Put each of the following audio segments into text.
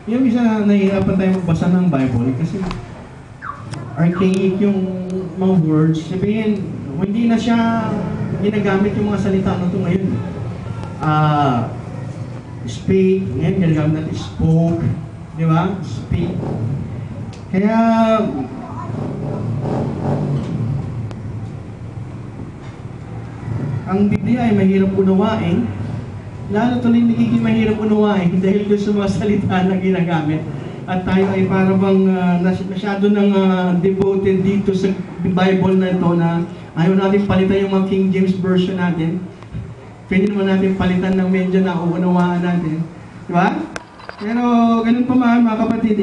Yung isa nahihirapan tayo magbasa ng Bible kasi archaic yung mga words. Sabihin, hindi na siya ginagamit yung mga salita na ito ngayon. Speak, ngayon ginagamit natin spoke, di ba? Speak. Kaya, ang Biblia ay mahirap unawain, lalo tuloy nagiging mahirap unawain dahil doon sa mga salita na ginagamit. At tayo ay parang masyado nang devoted dito sa Bible na ito na ayaw natin palitan yung mga King James Version natin. Pwede naman natin palitan ng medyo na uunawaan natin. Di ba? Pero ganun pa man, mga kapatid,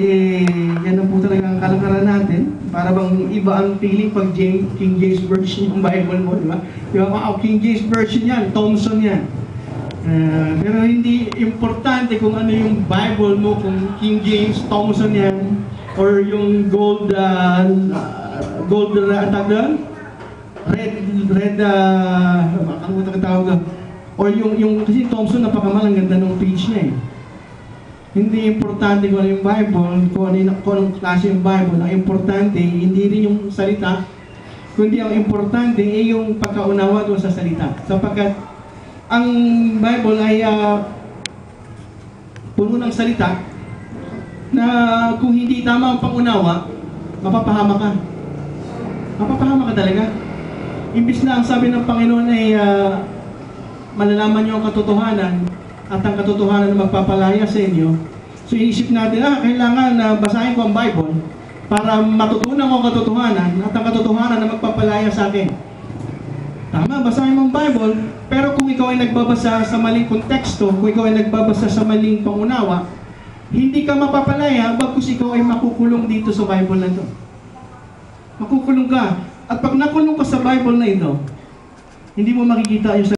yan ang po talaga ang kalakaran natin. Para bang iba ang feeling pag King James Version yung Bible mo, di ba? Di ba? Wow, King James Version yan, Thompson yan. Pero hindi importante kung ano yung Bible mo, kung King James, Thompson yan, or yung gold, makakalimutan ka tawag doon. Or kasi Thompson, napakamalang ganda ng page niya eh. Hindi importante kung ano yung Bible, kung anong klase yung Bible. Ang importante, hindi rin yung salita, kundi ang importante ay yung pagkaunawa doon sa salita. Sapagkat ang Bible ay puno ng salita na kung hindi tama ang pangunawa, mapapahama ka. Mapapahama ka talaga. Imbis na ang sabi ng Panginoon ay malalaman niyo ang katotohanan at ang katotohanan na magpapalaya sa inyo. So iisip natin, kailangan na basahin ko ang Bible para matutunan ko ang katotohanan at ang katotohanan na magpapalaya sa akin. Tama, basahin mo ang Bible, pero kung ikaw ay nagbabasa sa maling konteksto, kung ikaw ay nagbabasa sa maling pangunawa, hindi ka mapapalaya bagkus ikaw ay makukulong dito sa Bible na ito. Makukulong ka. At pag nakulong ka sa Bible na ito, hindi mo makikita yung